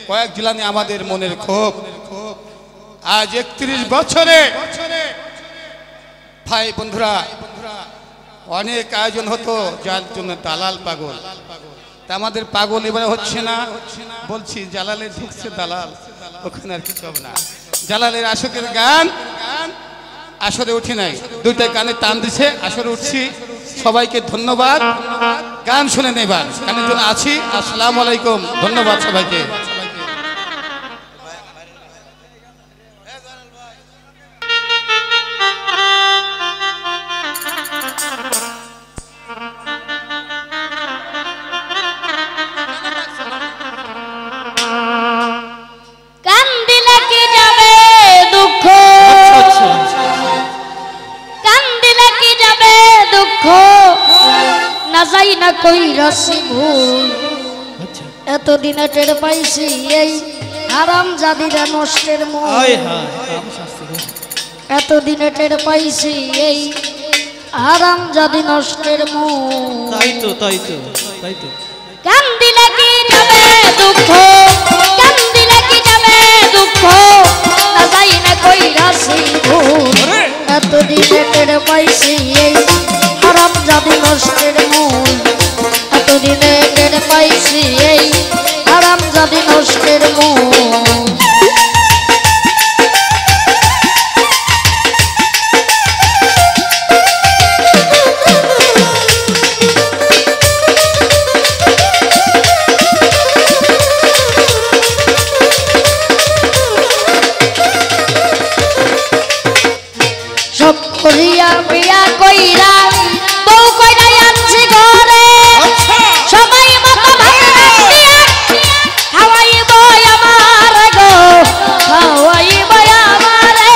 কয়েক জিলানি আমাদের মনের ক্ষোভ। আজ 31 বছরে ভাই বন্ধুরা অনেক আয়োজন হতো, যার জন্য দালাল পাগল। তা আমাদের পাগল এবারে হচ্ছে না, বলছি জালালে ঢুকছে দালাল, ওখানে আর কিছু হবে না। জালালের আশকের গান আসরে উঠি নাই, দুইটা গানে টান দিছে, আসরে উঠছি। সবাইকে ধন্যবাদ। গান শুনে নেবার গানের জন্য আছি। আসসালামু আলাইকুম, ধন্যবাদ সবাইকে। এতদিনে টের পাইছি এই হারাম জাদিরা নষ্টের মন, এতদিনে টের পাইছি এই হারাম জাদি নষ্টের মন। তাই তো তাই তো তাই তো। কান দিলে কি যাবে দুঃখ, কান দিলে কি যাবে দুঃখ, না যাই না কইরাছি ভুল। এতদিনে টের পাইছি এই হারাম জাদি নষ্টের মন, এতদিনে টের পাইছি এই হারাম জাদি নষ্টের মন। সব করিয়া বিয়া কইরা বউ কইরা আনছি ঘরে, সবাই মতো ভাত রাখিয়া খাওয়াইব আমারে গো, খাওয়াইব আমারে।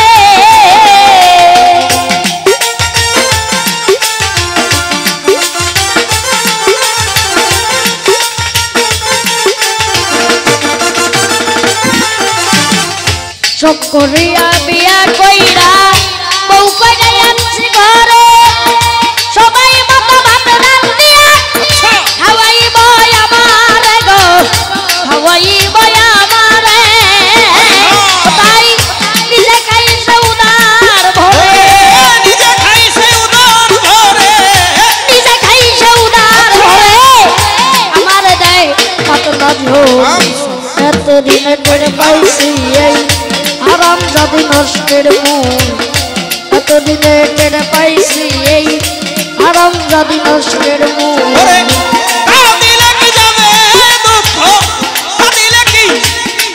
সব করিয়া বিয়া কইরা বউ কইরা আনছি ঘরে, সবাই মতো ভাত রাখিয়া খাওয়াইব আমারে গো, খাওয়াইব আমারে। তাই নিজে খাইছে উদার ভরে, নিজে খাইছে উদার ভরে, নিজে খাইছে উদার ভরে, আমারে দেয় পাতলা ঝোল। এতদিনে টের পাইছি এই হারাম জাদি নষ্টের মন, এতদিনে টের পাইছি এই হারাম জাদি নষ্টের মন। দিলে কি যাবে দুঃখ, দিলে কি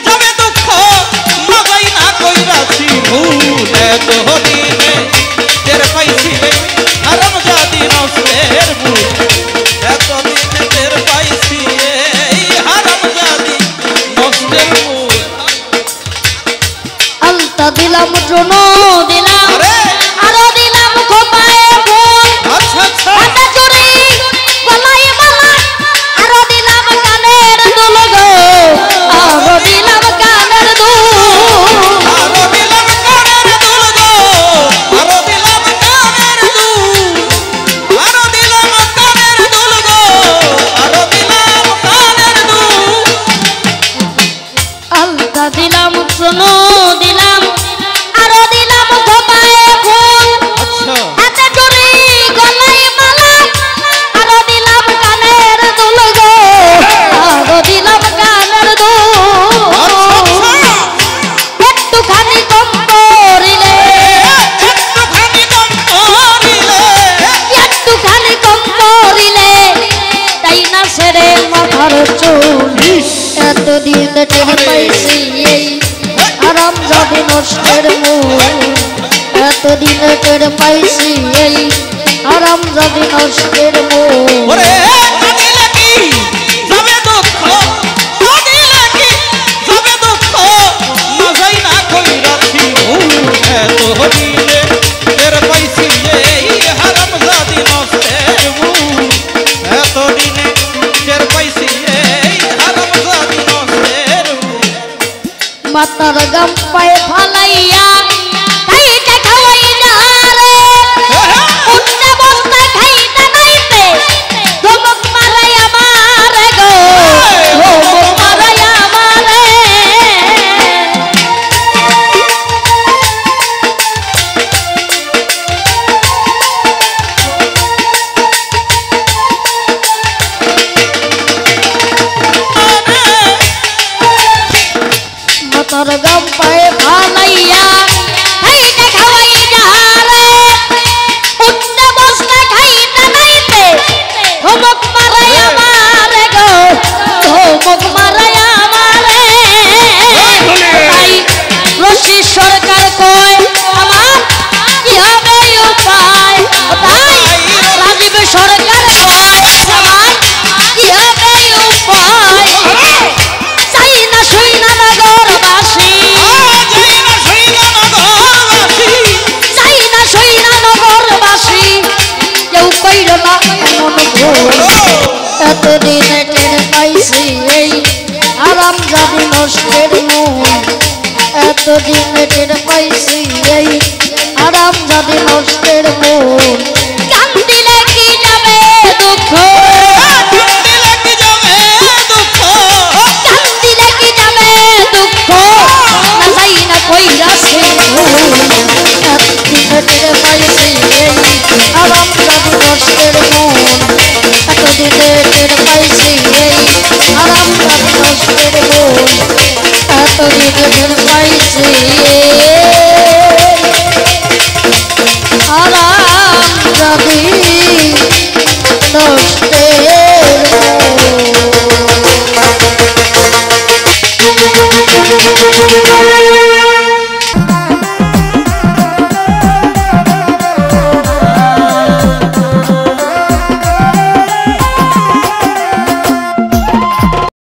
যাবে দুঃখ, মজাই না কইরাছি ভুল। এতদিনে টের পাইছি হারাম জাদি নষ্টের ভুল, এতদিনে টের পাইছি এই হারাম জাদি নষ্টের ভুল। আলতা দিলাম জন্য দিলাম, আরো দিলাম খোপায় ফুল, আচ্ছা আচ্ছা হাতে চুড়ি গলায় মালা, আরো দিলাম কানের দুল গো, আরো দিলাম কানের দুল। আরো দিলাম কানের দুল গো, আরো দিলাম কানের দুল, আরো দিলাম কানের দুল গো, আরো দিলাম কানের দুল। আলতা দিলাম শোনো দিলাম, আরো দিলাম খোপায় ফুল, আচ্ছা হাতে চুড়ি গলায় মালা, আরো দিলাম কানের দুল গো, আরো দিলাম কানের দুল। একটুখানি কম করিলে, একটুখানি দম করিলে, একটুখানি কম করিলে, তাই না সেরে মাথার চুল। এতদিন টের পাইছি এই হারাম জাদি নষ্টের মূল, এতদিন টের পাইছি এই হারাম জাদি নষ্টের মূল। ওরে দিলে কি যাবে দুঃখ, দিলে কি যাবে দুঃখ, মজাই না কইরাছি ভুল। এতদিনে টের পাইছি এই হারাম জাদি নষ্টের ভুল, এতদিনে টের পাইছি এই হারাম জাদি নষ্টের ভুল। মাতার গাম পায়ে ফালাইয়া খাইতে খাওয়াই না রে, উঠতে বসতে খাইতে নাইতে ধমক মারাই আমারে গো, ধমক মারাই আমারে। সরগম পায়ে ভালাইয়া খাইতে খাওয়াই যারে উঠতে বসতে খাইতে নাইতে ধমক মারাই আমারে গো ধমক মারাই আমারে তাই রশি সরকার কয় আমার কি হবে উপায় তাই রাজীব সরকার কয় আমার কি হবে উপায় চাই না শুই না নগরবাসী চাই না শুই না নগরবাসী কেউ কইল না এমন ভুল এতদিনে টের পাইছি এই আরাম জাদি নষ্টের মূল এতদিনে টের পাইছি এই আরাম জাদি নষ্টের মূল কান্দিলে কি যাবে দুঃখ কান্দিলে কি যাবে দুঃখ না চাই না কইরাছি এতদিনে টের পাইছি এই আরাম জাদি নষ্টের মূল এতদিনে টের পাইছি এই আরাম জাদি নষ্টের মূল এতদিনে টের পাইছি আরাম জাদি নষ্টের মূল